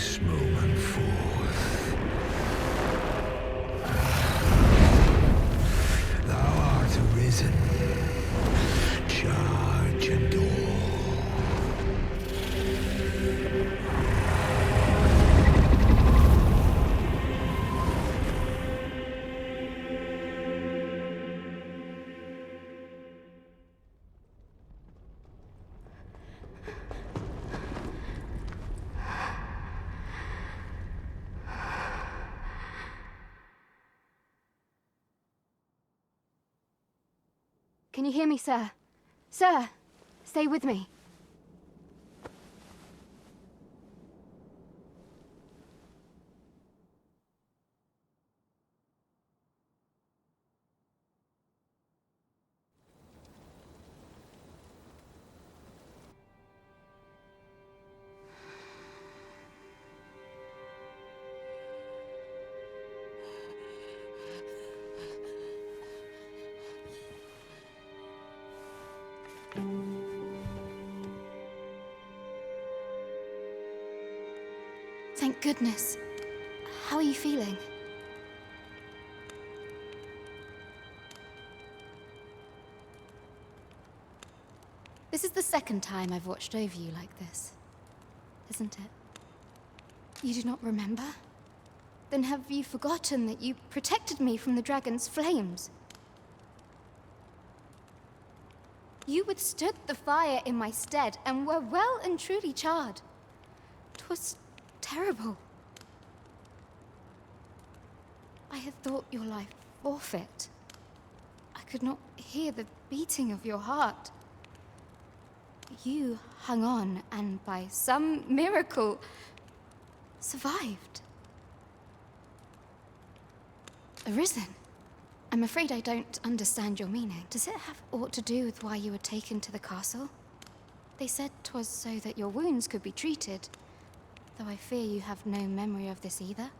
this moment forth. Thou art arisen. Charge and all. Can you hear me, sir? Sir, stay with me. Thank goodness. How are you feeling? This is the second time I've watched over you like this, isn't it? You do not remember? Then have you forgotten that you protected me from the dragon's flames? You withstood the fire in my stead and were well and truly charred. 'Twas terrible. I had thought your life forfeit. I could not hear the beating of your heart. You hung on and by some miracle survived. Arisen? I'm afraid I don't understand your meaning. Does it have aught to do with why you were taken to the castle? They said 'twas so that your wounds could be treated. Though I fear you have no memory of this either.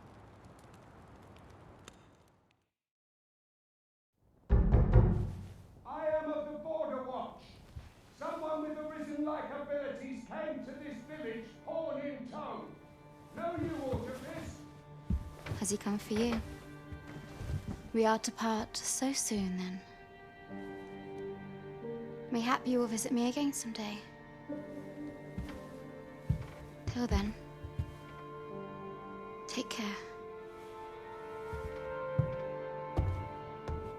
I am of the Border Watch. Someone with arisen-like abilities came to this village, horn in tow. Know you aught of this? Has he come for you? We are to part so soon, then. Mayhap you will visit me again someday. Till then. Take care.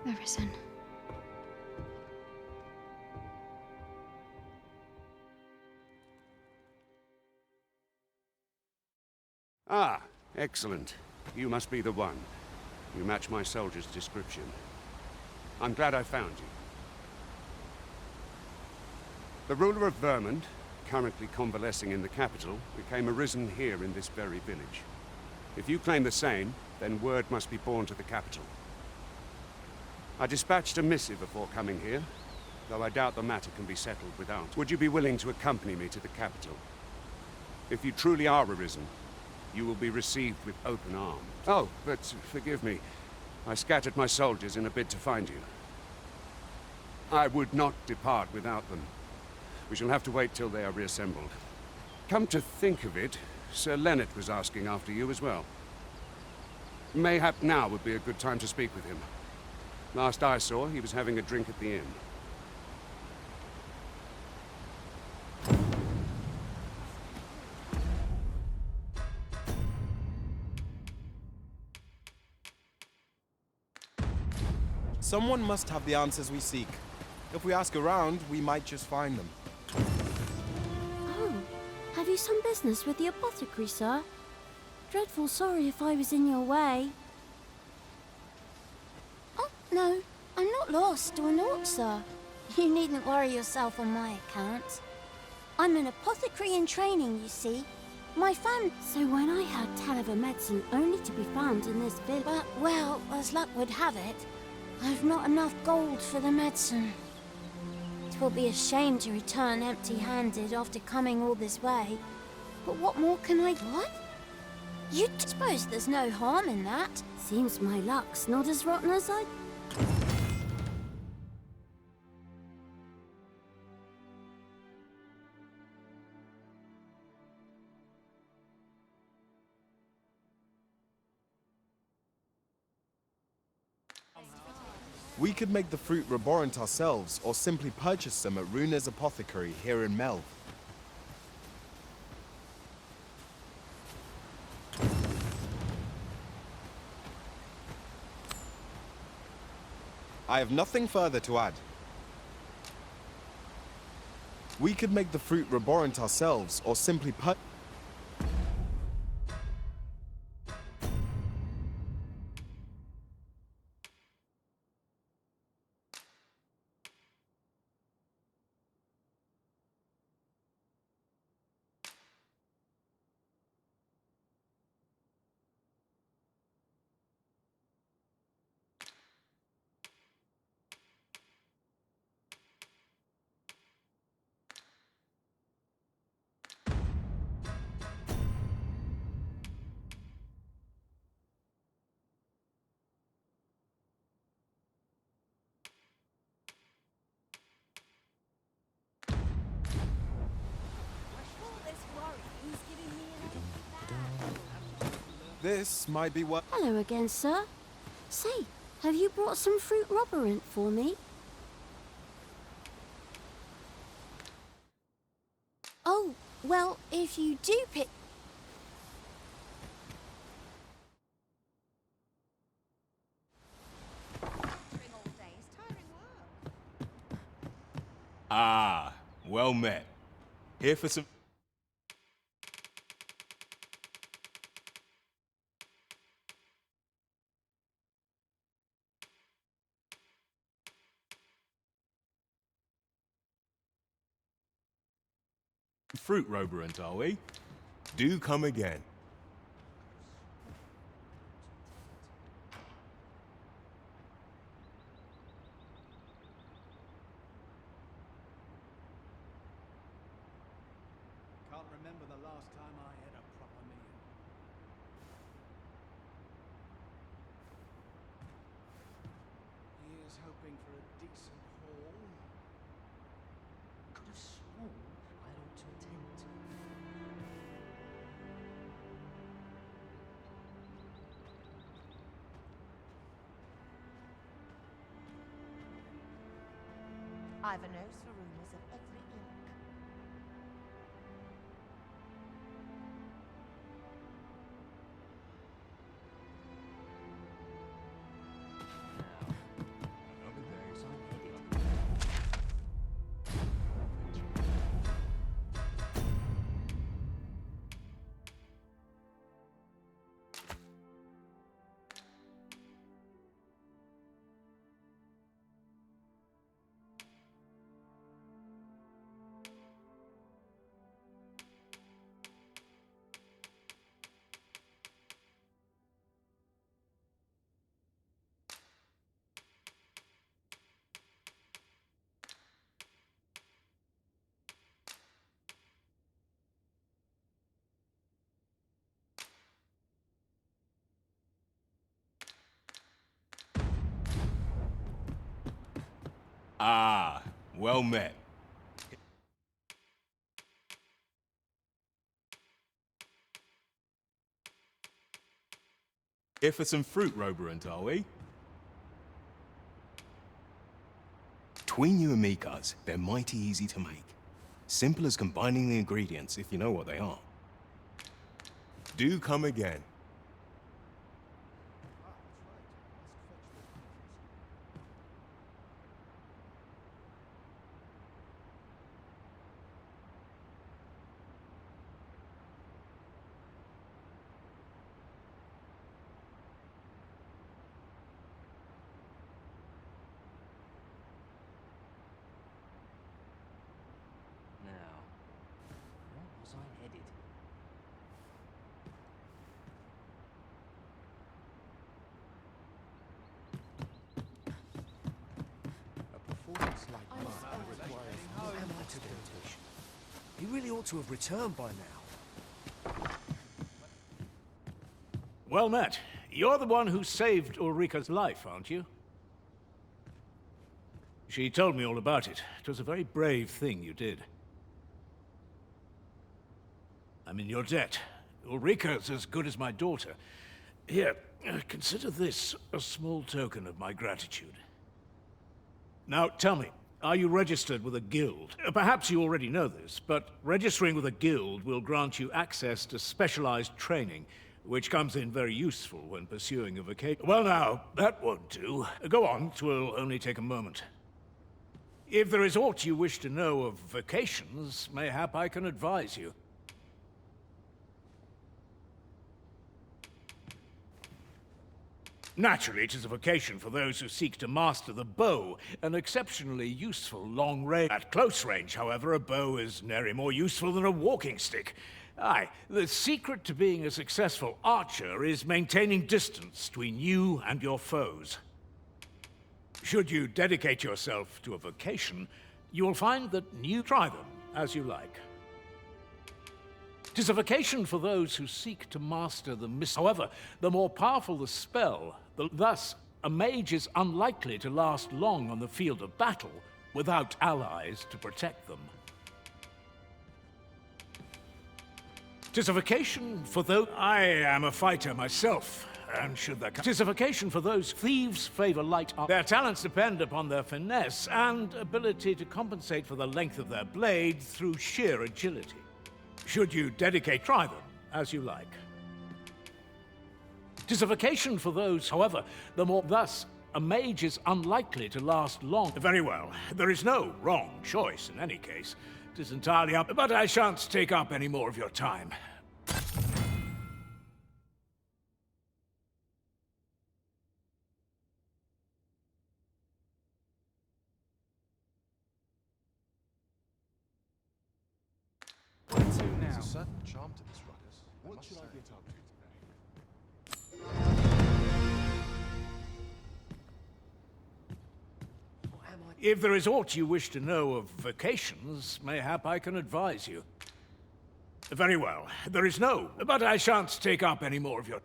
Arisen. Ah, excellent. You must be the one. You match my soldier's description. I'm glad I found you. The ruler of Vermund, currently convalescing in the capital, became arisen here in this very village. If you claim the same, then word must be borne to the capital. I dispatched a missive before coming here, though I doubt the matter can be settled without. Would you be willing to accompany me to the capital? If you truly are arisen, you will be received with open arms. Oh, but forgive me. I scattered my soldiers in a bid to find you. I would not depart without them. We shall have to wait till they are reassembled. Come to think of it, Sir Leonard was asking after you as well. Mayhap now would be a good time to speak with him. Last I saw, he was having a drink at the inn. Someone must have the answers we seek. If we ask around, we might just find them. Oh, have you some business with the apothecary, sir? Dreadful sorry if I was in your way. Oh, no, I'm not lost or naught, sir. You needn't worry yourself on my account. I'm an apothecary in training, you see. My fam... So when I heard tell of a medicine only to be found in this village... But, well, as luck would have it, I've not enough gold for the medicine. It will be a shame to return empty-handed after coming all this way. But what more can I... What? You suppose there's no harm in that? Seems my luck's not as rotten as I... We could make the fruit reborant ourselves, or simply purchase them at Runa's apothecary here in Melv. I have nothing further to add. We could make the fruit reborant ourselves, or simply This might be what... Hello again, sir. Say, have you brought some fruit roborant for me? Oh, well, if you do pick... Ah, well met. Here for some... fruit roborant, are we? Do come again. Can't remember the last time I had a proper meal. Here's hoping for a decent haul. Could have sworn I ought to attend to. I've a nose for rumours of every ilk. Ah, well met. Here for some fruit roborant, are we? Between you and me, cuz, they're mighty easy to make. Simple as combining the ingredients, if you know what they are. Do come again. Now, where was I headed? A performance like mine requires no amateur temptation. He really ought to have returned by now. Well met. You're the one who saved Ulrika's life, aren't you? She told me all about it. It was a very brave thing you did. I'm in your debt. Ulrika's as good as my daughter. Here, consider this a small token of my gratitude. Now, tell me, are you registered with a guild? Perhaps you already know this, but registering with a guild will grant you access to specialized training, which comes in very useful when pursuing a vacation. Well now, that won't do. Go on, 'twill only take a moment. If there is aught you wish to know of vacations, mayhap I can advise you. Naturally, it is a vocation for those who seek to master the bow, an exceptionally useful long range. At close range, however, a bow is nary more useful than a walking stick. Aye, the secret to being a successful archer is maintaining distance between you and your foes. Should you dedicate yourself to a vocation, you will find that you try them as you like. 'Tis a vocation for those who seek to master the However, the more powerful the spell, thus a mage is unlikely to last long on the field of battle without allies to protect them. 'Tis a vocation for those... I am a fighter myself, and should that come... 'Tis a vocation for those thieves favor light armor. Their talents depend upon their finesse and ability to compensate for the length of their blade through sheer agility. Should you try them as you like. 'Tis a vocation for those, however, thus a mage is unlikely to last long. Very well, there is no wrong choice in any case. 'Tis entirely up, but I shan't take up any more of your time. There's a certain charm to this ruckus. What should I get up to today? If there is aught you wish to know of vacations, mayhap I can advise you. Very well, there is no, but I shan't take up any more of your...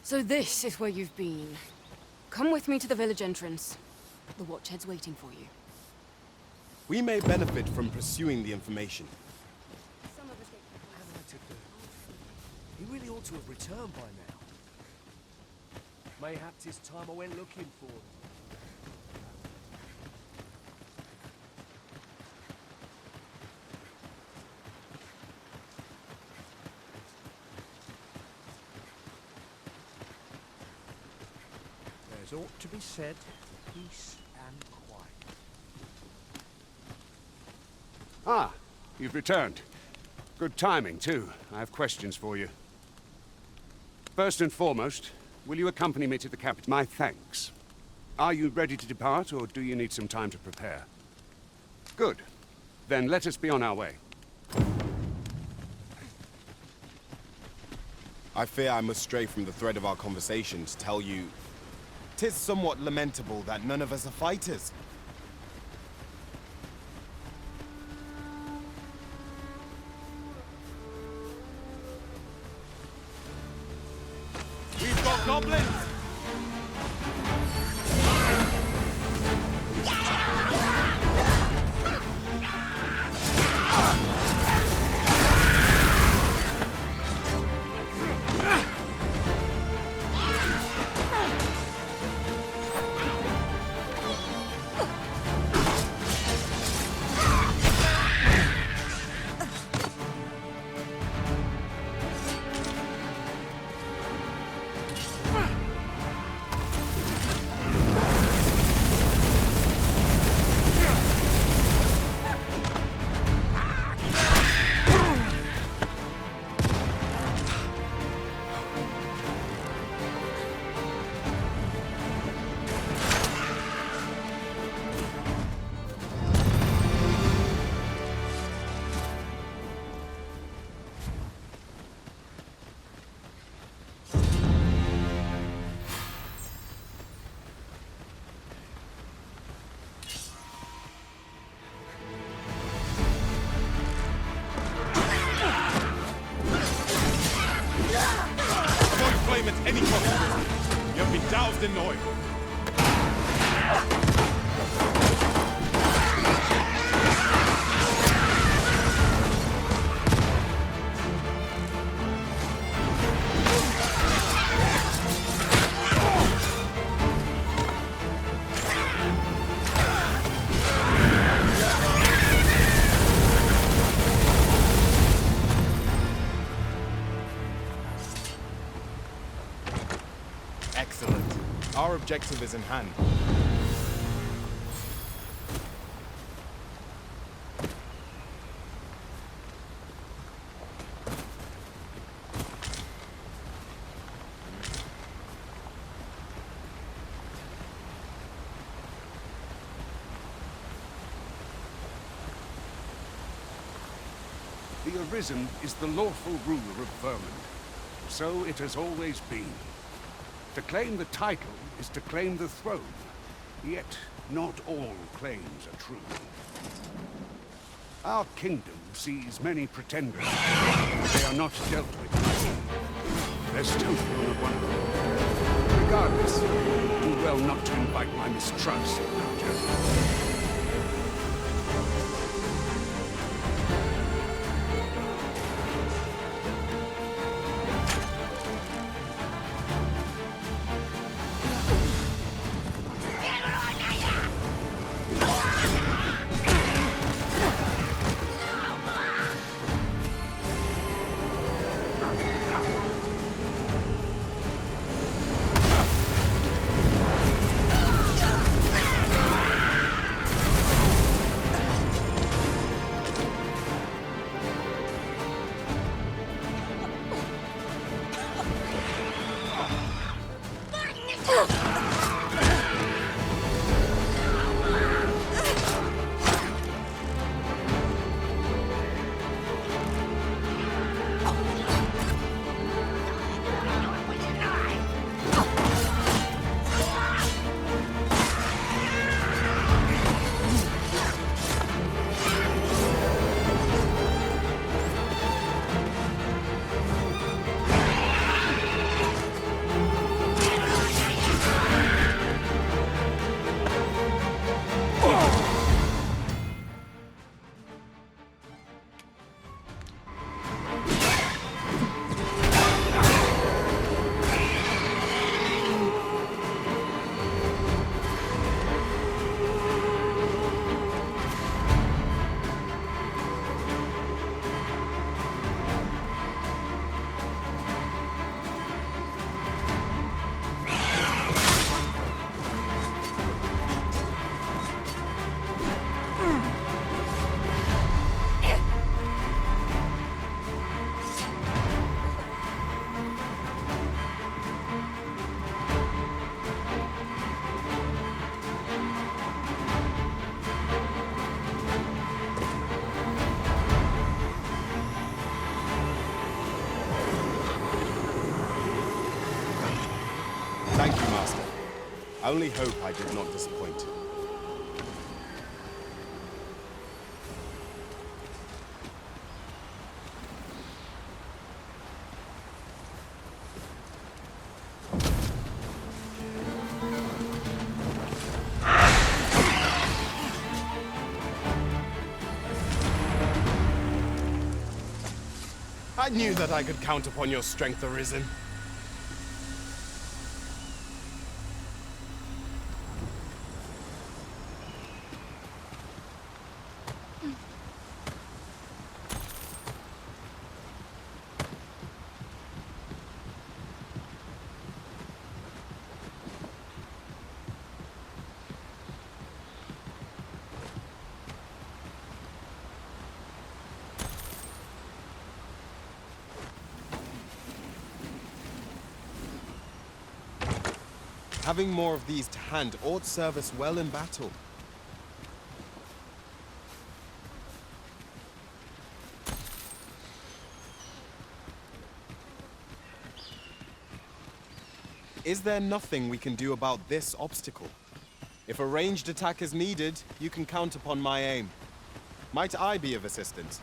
So this is where you've been. Come with me to the village entrance. The Watchhead's waiting for you. We may benefit from pursuing the information. He really ought to have returned by now. Mayhap 'tis time I went looking for him. There's aught to be said for peace and quiet. Ah, you've returned. Good timing, too. I have questions for you. First and foremost, will you accompany me to the capital? My thanks. Are you ready to depart, or do you need some time to prepare? Good. Then let us be on our way. I fear I must stray from the thread of our conversation to tell you 'tis somewhat lamentable that none of us are fighters. We've got goblins! at any cost. You have been doused in oil. Excellent. Our objective is in hand. The Arisen is the lawful ruler of Vermund. So it has always been. To claim the title is to claim the throne. Yet, not all claims are true. Our kingdom sees many pretenders, but they are not dealt with. There's still one of them. Regardless, do well not to invite my mistrust in our journey. Thank you, Master. I only hope I did not disappoint. I knew that I could count upon your strength, Arisen. Having more of these to hand ought serve us well in battle. Is there nothing we can do about this obstacle? If a ranged attack is needed, you can count upon my aim. Might I be of assistance?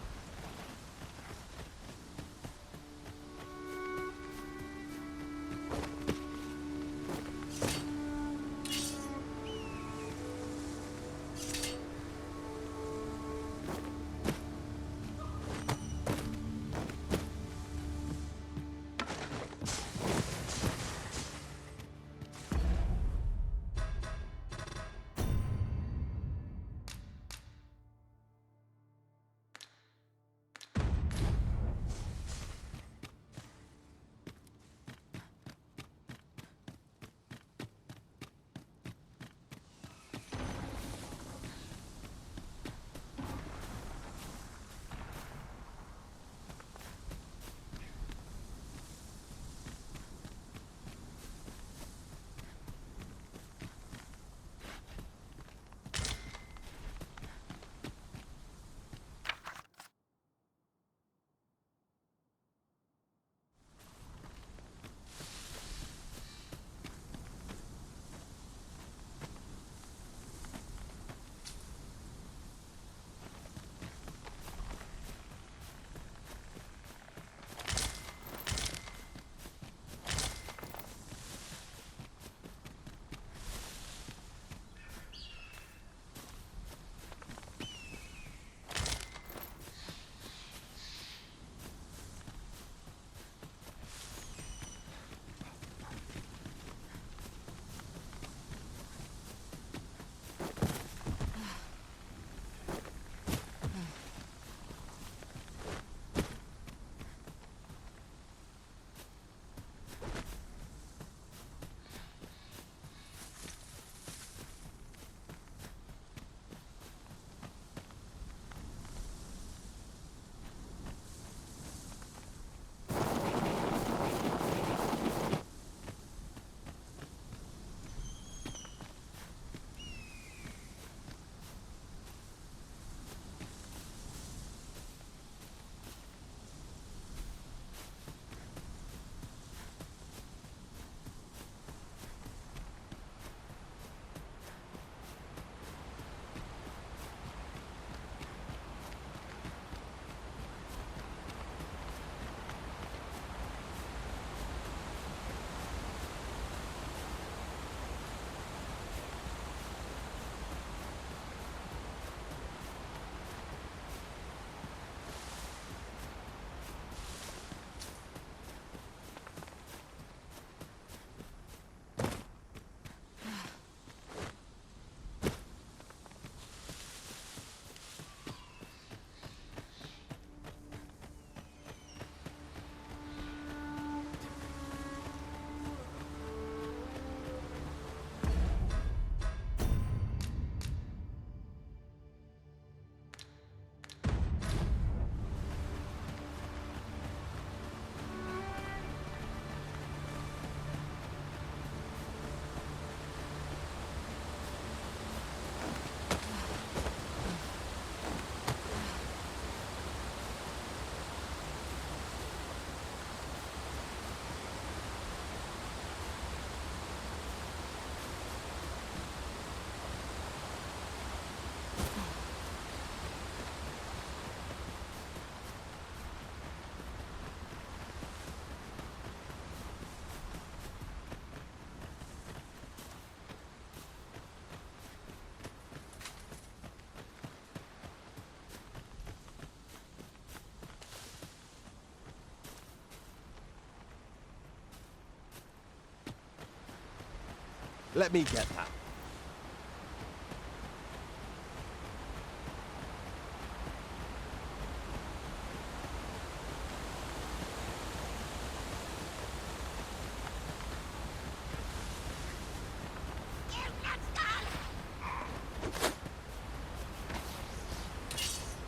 Let me get that.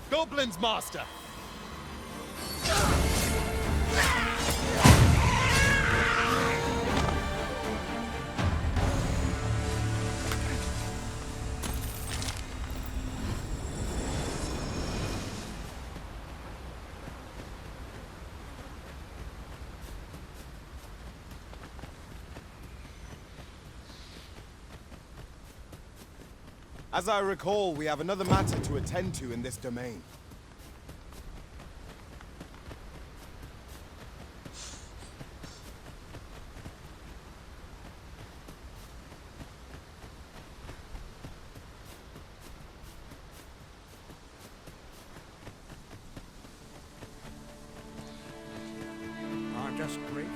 Goblins, Master! As I recall, we have another matter to attend to in this domain. I'm just grateful.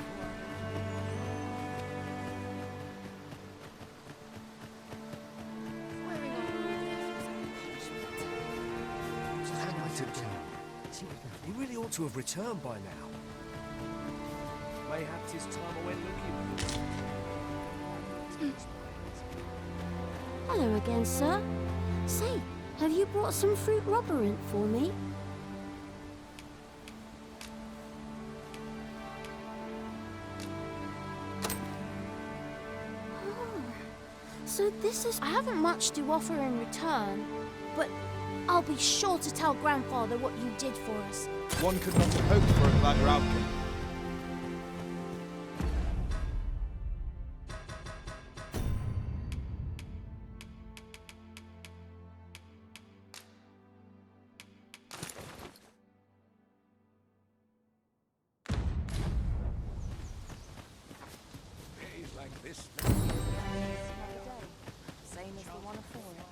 He really ought to have returned by now. Mayhaps his time I went looking. Hello again, sir. Say, have you brought some fruit robberant for me? Oh, so this is... I haven't much to offer in return, but I'll be sure to tell Grandfather what you did for us. One could not have hoped for a gladder outcome. Days like this. Same as the one before it.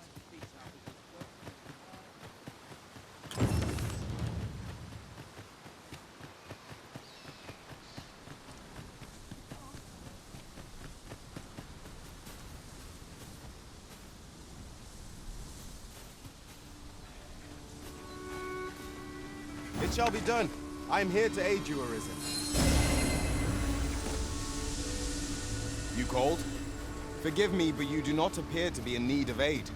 It shall be done. I am here to aid you, Arisen. You called? Forgive me, but you do not appear to be in need of aid.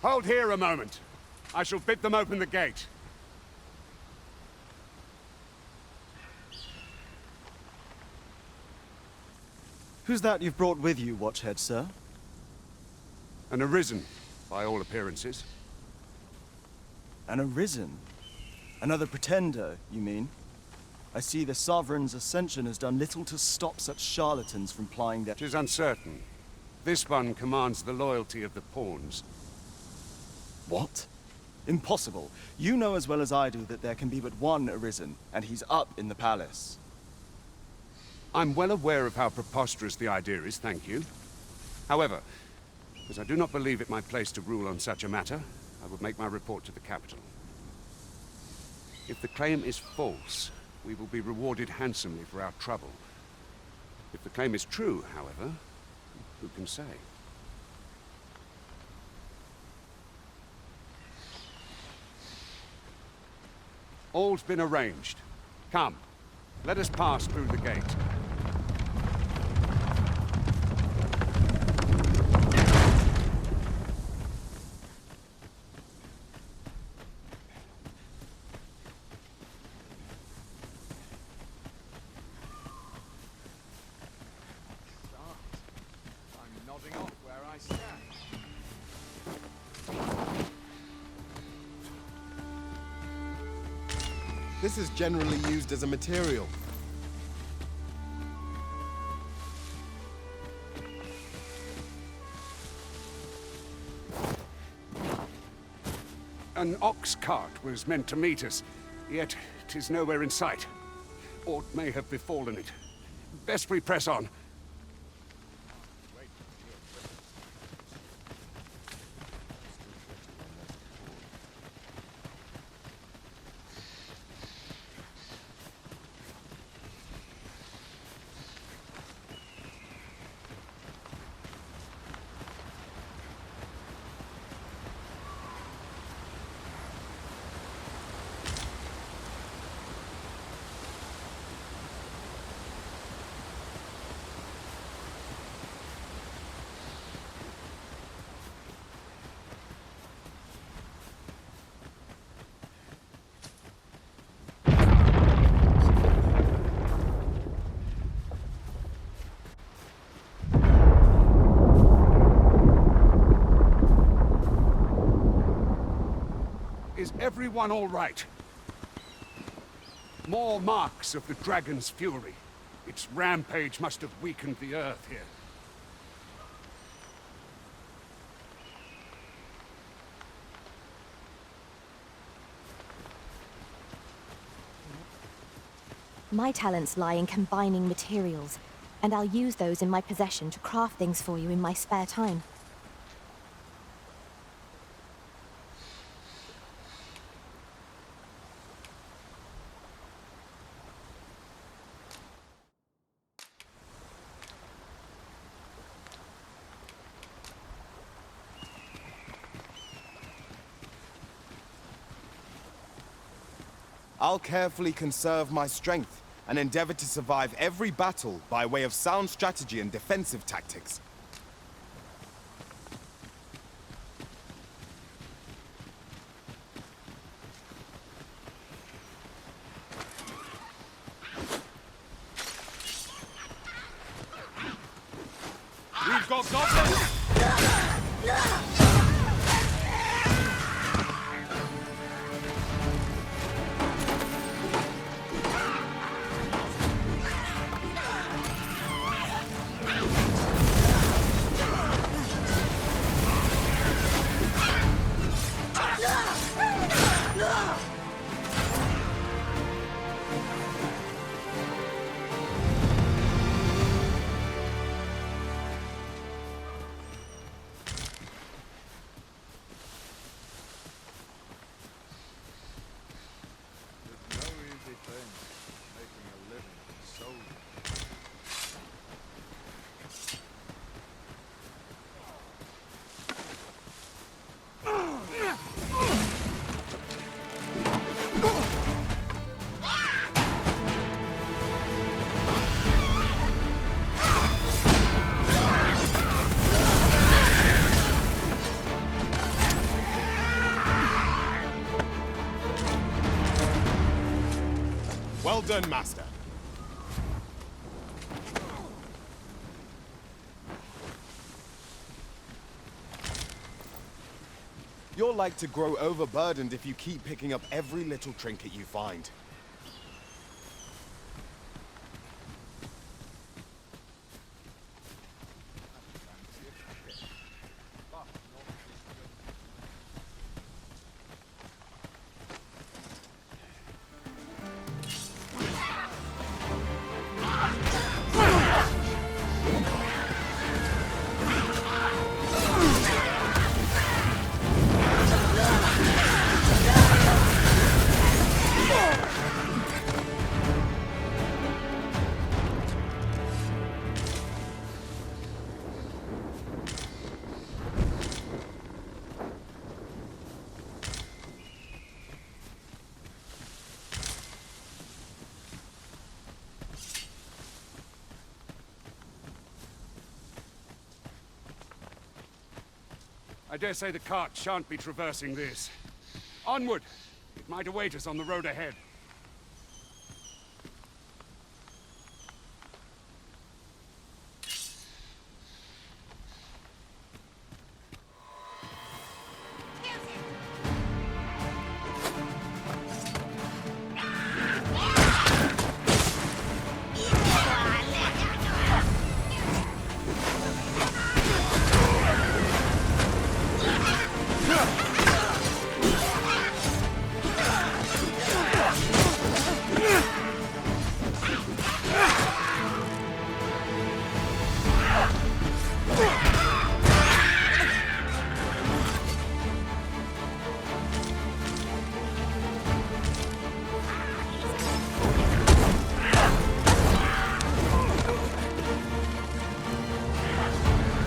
Hold here a moment. I shall bid them open the gate. Who's that you've brought with you, Watchhead, sir? An Arisen, by all appearances. An Arisen? Another pretender, you mean? I see the Sovereign's ascension has done little to stop such charlatans from plying their... 'Tis uncertain. This one commands the loyalty of the pawns. What? Impossible. You know as well as I do that there can be but one Arisen, and he's up in the palace. I'm well aware of how preposterous the idea is, thank you. However, as I do not believe it my place to rule on such a matter, I would make my report to the capital. If the claim is false, we will be rewarded handsomely for our trouble. If the claim is true, however, Who can say? All's been arranged. Come, let us pass through the gate. I'm nodding off where I stand. This is generally used as a material. An ox cart was meant to meet us, yet 'tis nowhere in sight. Aught may have befallen it. Best we press on. Is everyone all right? More marks of the dragon's fury. Its rampage must have weakened the earth here. My talents lie in combining materials, and I'll use those in my possession to craft things for you in my spare time. I'll carefully conserve my strength and endeavor to survive every battle by way of sound strategy and defensive tactics. We've got goblins! Well done, Master. You're like to grow overburdened if you keep picking up every little trinket you find. I dare say the cart shan't be traversing this. Onward! It might await us on the road ahead.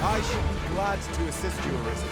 I should be glad to assist you, Arisen.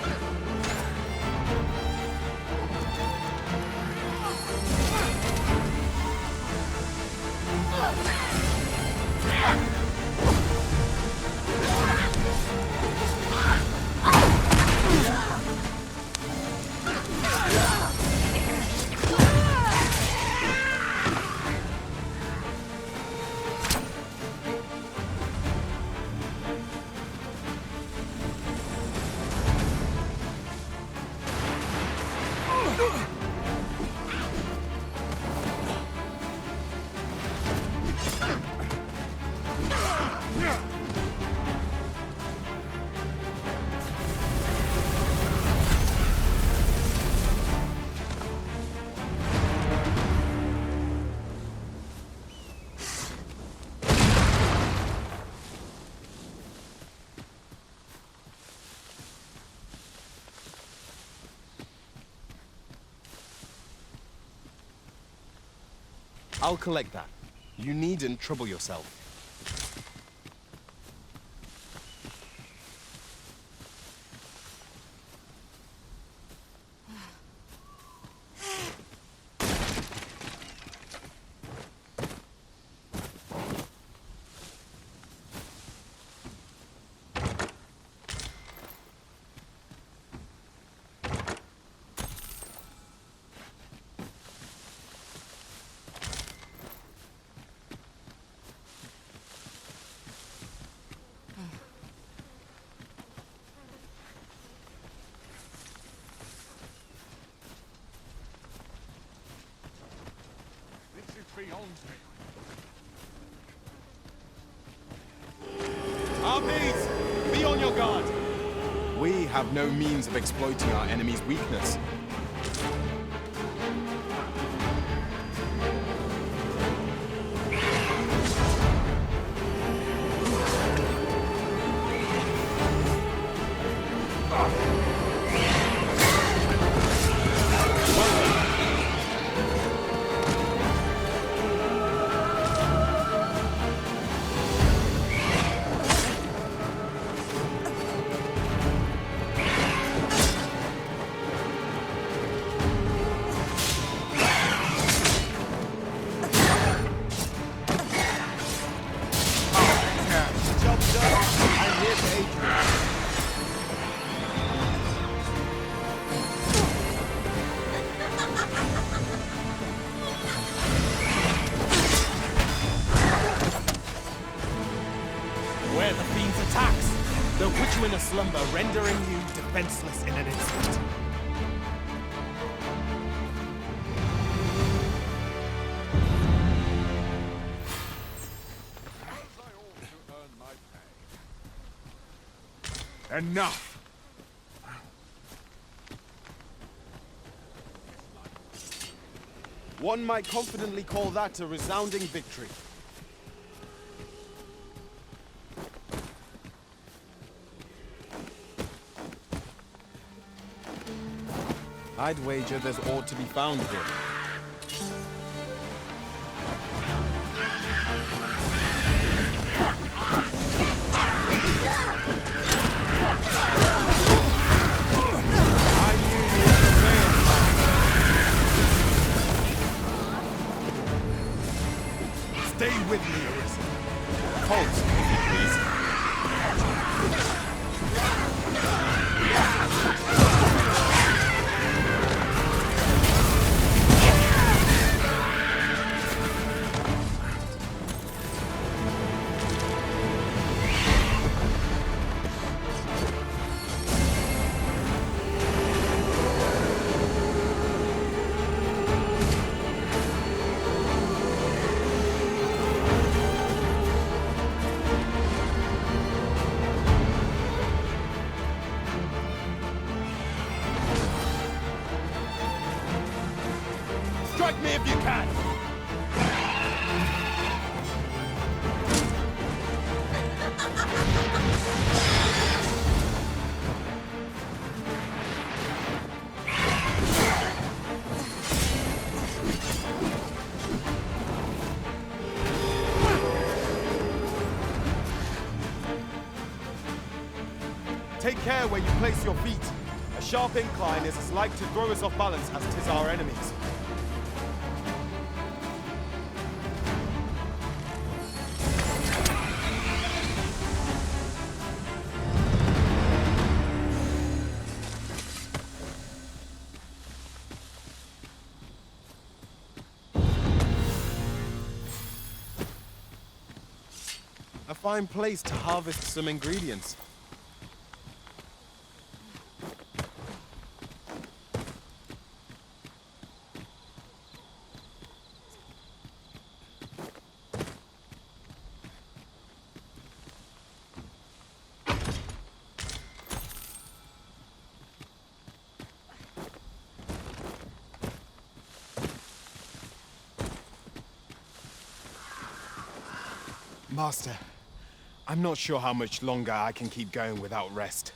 I'll collect that. You needn't trouble yourself. RPs, be on your guard. We have no means of exploiting our enemy's weakness. Where the fiend's attacks, they'll put you in a slumber, rendering you defenseless in an instant. Enough! One might confidently call that a resounding victory. I'd wager there's ore to be found here. Stay with me, Arisen. Halt, if you please. Take care where you place your feet. A sharp incline is as like to throw us off balance as 'tis our enemies. A fine place to harvest some ingredients. Master, I'm not sure how much longer I can keep going without rest.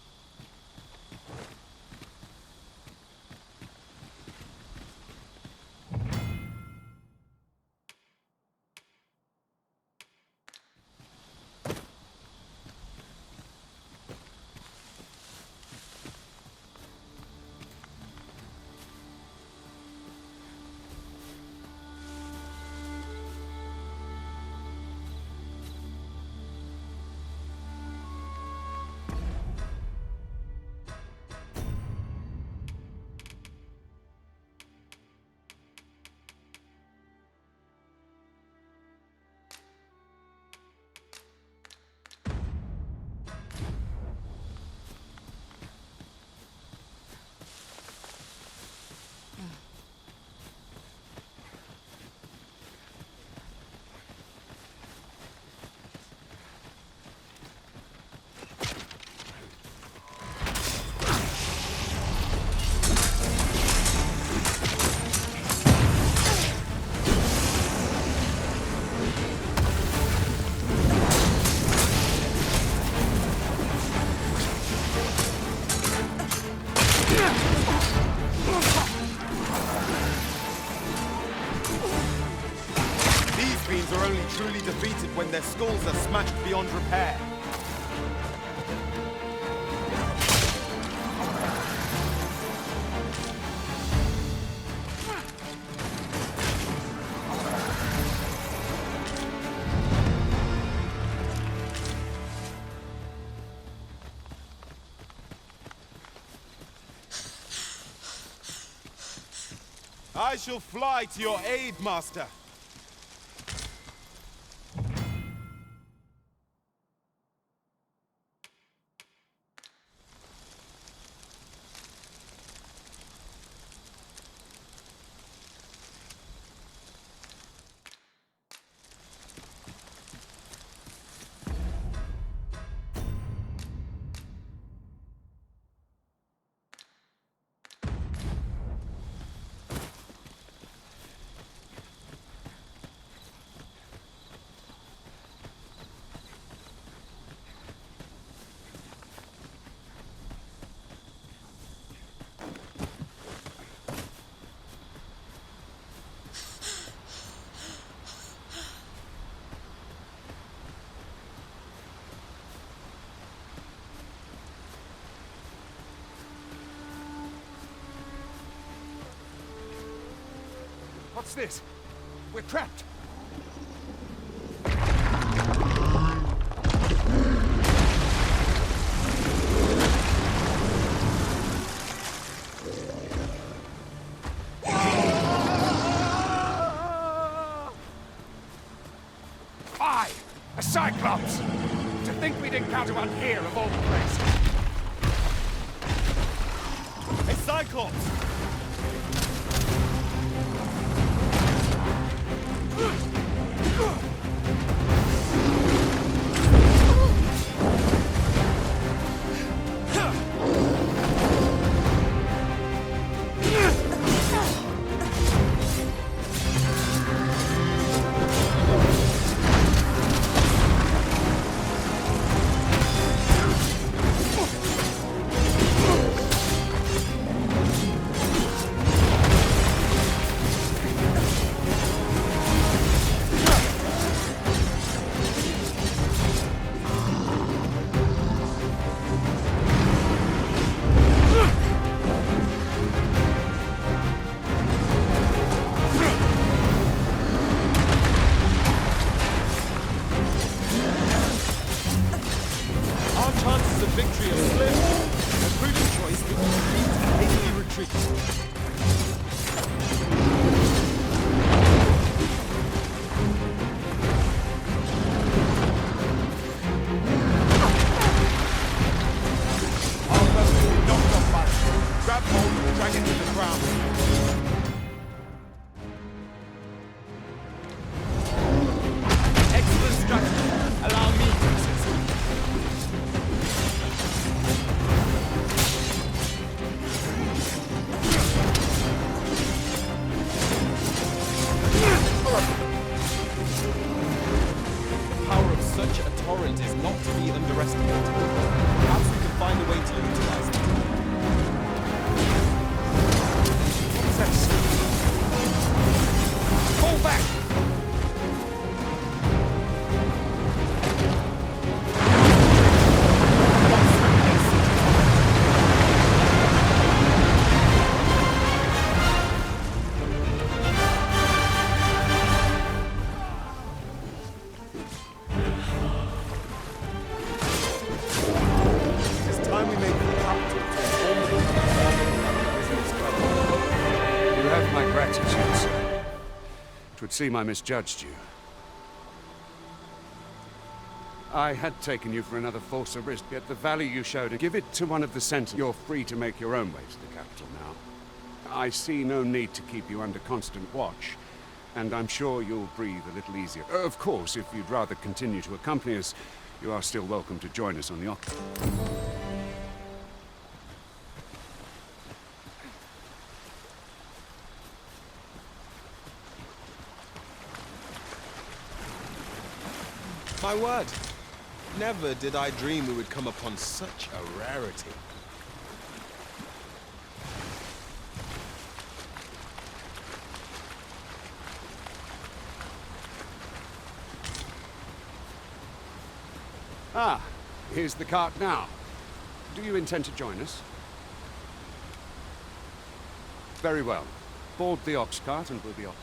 Are only truly defeated when their skulls are smashed beyond repair. I shall fly to your aid, Master. What's this? We're trapped! Aye! A Cyclops! To think we'd encounter one here of all places! A Cyclops! such a torrent is not to be underestimated. Perhaps we can find a way to utilize it. What's that sound? Fall back! Would seem I misjudged you. I had taken you for another false arrest, yet the value you showed, give it to one of the sentinels. You're free to make your own way to the capital now. I see no need to keep you under constant watch, and I'm sure you'll breathe a little easier. Of course, if you'd rather continue to accompany us, you are still welcome to join us on the Ox. My word, never did I dream we would come upon such a rarity. Ah, here's the cart now. Do you intend to join us? Very well. Board the ox cart and we'll be off.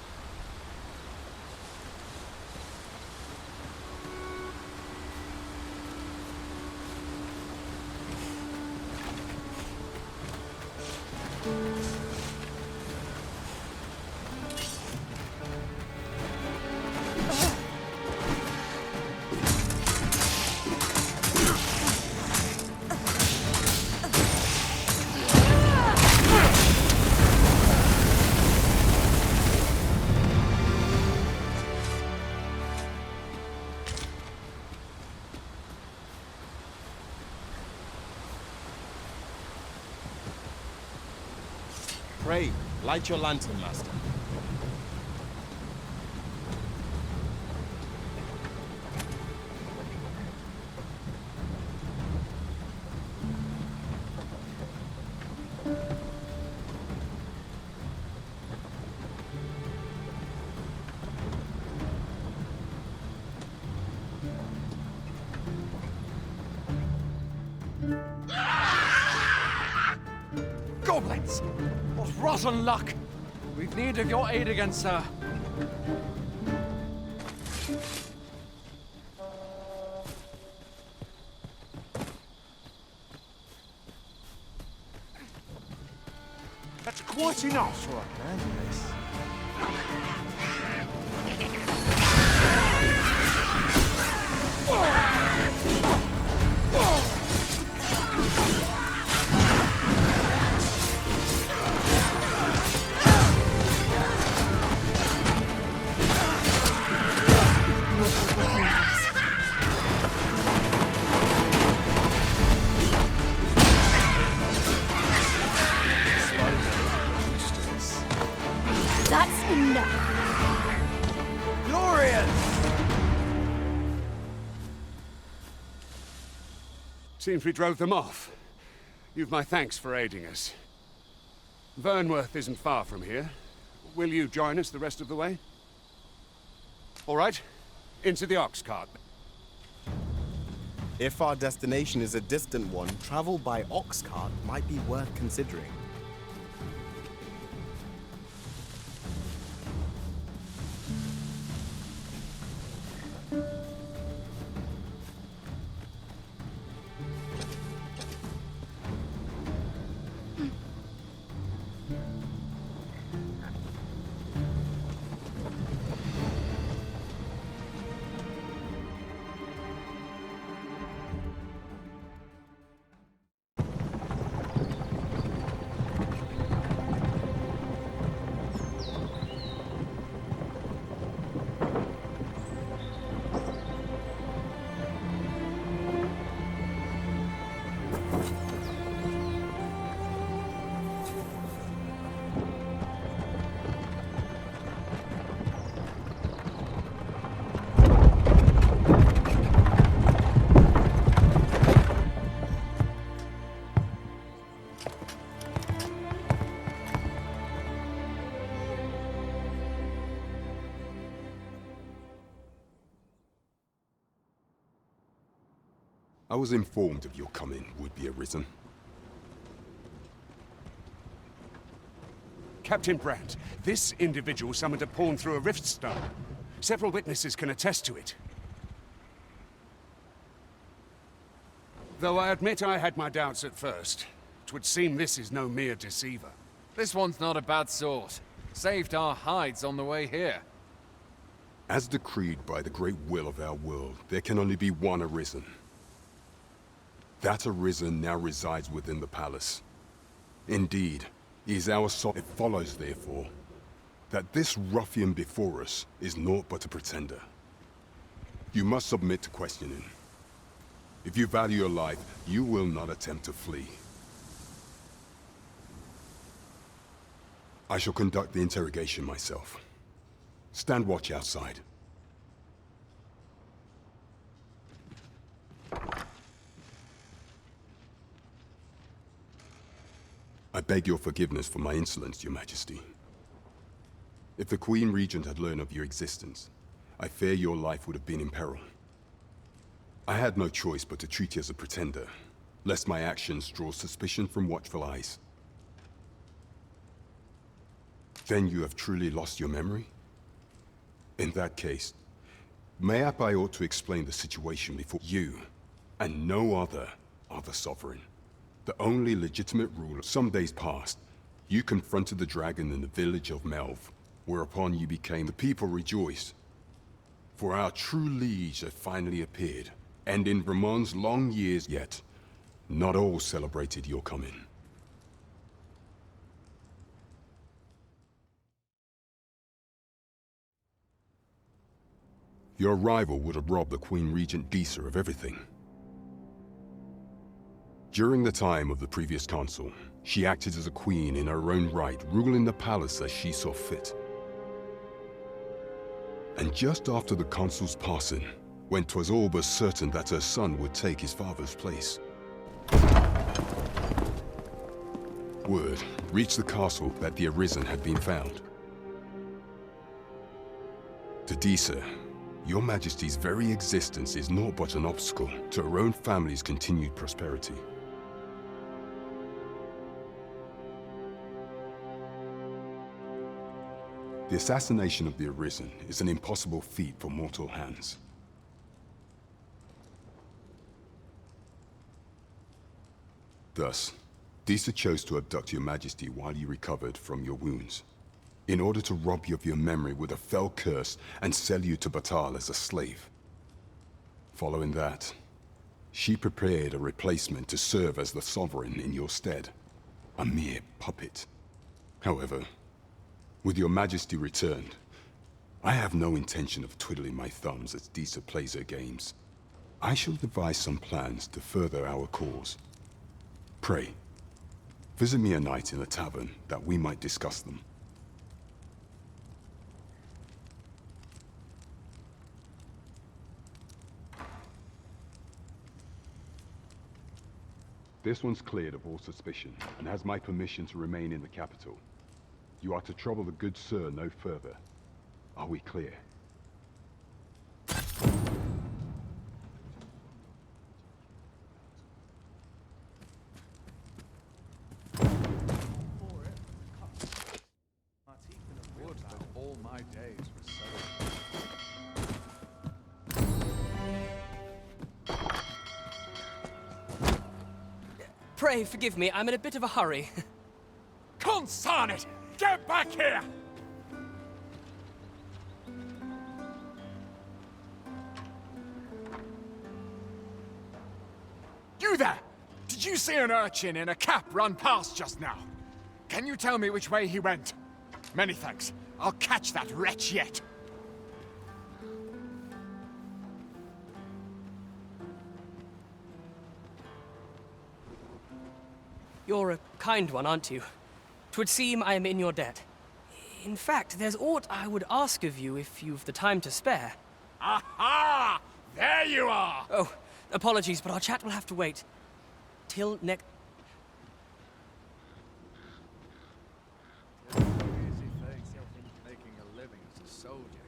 Pray, light your lantern, Master. Goblins! What rotten luck! We've need of your aid again, sir. That's quite enough. All right, man. Yes. That's enough. Seems we drove them off. You've my thanks for aiding us. Vernworth isn't far from here. Will you join us the rest of the way? All right, into the ox cart. If our destination is a distant one, travel by ox cart might be worth considering. I was informed of your coming, would-be Arisen. Captain Brandt, this individual summoned a pawn through a rift stone. Several witnesses can attest to it. Though I admit I had my doubts at first. 'Twould seem this is no mere deceiver. This one's not a bad sort. Saved our hides on the way here. As decreed by the great will of our world, there can only be one Arisen. That Arisen now resides within the palace. Indeed, he is our soul. It follows, therefore, that this ruffian before us is naught but a pretender. You must submit to questioning. If you value your life, you will not attempt to flee. I shall conduct the interrogation myself. Stand watch outside. I beg your forgiveness for my insolence, Your Majesty. If the Queen Regent had learned of your existence, I fear your life would have been in peril. I had no choice but to treat you as a pretender, lest my actions draw suspicion from watchful eyes. Then you have truly lost your memory? In that case, mayhap I ought to explain the situation before you, and no other, are the Sovereign. The only legitimate ruler. Some days past, you confronted the dragon in the village of Melv, whereupon you became the people rejoiced. For our true liege had finally appeared, and in Vermont's long years yet, not all celebrated your coming. Your arrival would have robbed the Queen Regent Disa of everything. During the time of the previous consul, she acted as a queen in her own right, ruling the palace as she saw fit. And just after the consul's passing, when 'twas all but certain that her son would take his father's place, word reached the castle that the Arisen had been found. To Disa, Your Majesty's very existence is naught but an obstacle to her own family's continued prosperity. The assassination of the Arisen is an impossible feat for mortal hands. Thus, Disa chose to abduct Your Majesty while you recovered from your wounds, in order to rob you of your memory with a fell curse and sell you to Batal as a slave. Following that, she prepared a replacement to serve as the Sovereign in your stead, a mere puppet. However, with Your Majesty returned, I have no intention of twiddling my thumbs as Disa plays her games. I shall devise some plans to further our cause. Pray, visit me a night in the tavern that we might discuss them. This one's cleared of all suspicion, and has my permission to remain in the capital. You are to trouble the good sir no further. Are we clear? All my days were so. Pray forgive me, I'm in a bit of a hurry. Consign it! Get back here! You there! Did you see an urchin in a cap run past just now? Can you tell me which way he went? Many thanks. I'll catch that wretch yet. You're a kind one, aren't you? 'Twould seem I am in your debt. In fact, there's aught I would ask of you if you've the time to spare. Aha! There you are! Oh, apologies, but our chat will have to wait. Till next... Making a living as a soldier.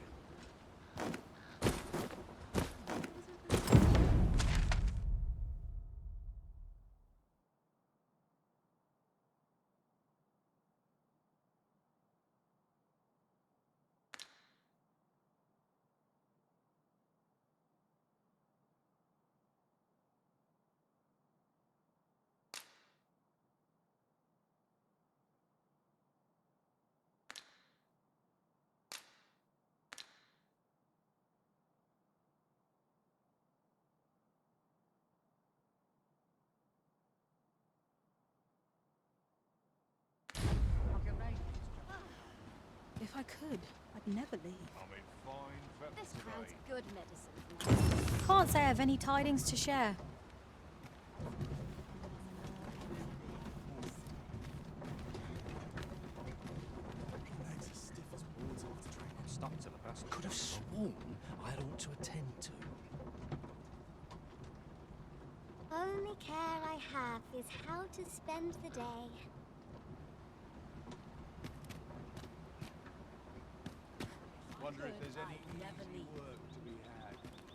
if I could, I'd never leave. I'm in fine This feather crowd's today. good medicine. Can't say I have any tidings to share. Legs as stiff as boards after training. I'm stuck to the best. Could have sworn I had ought to attend to. Only care I have is how to spend the day. Wonder if there's any easy work to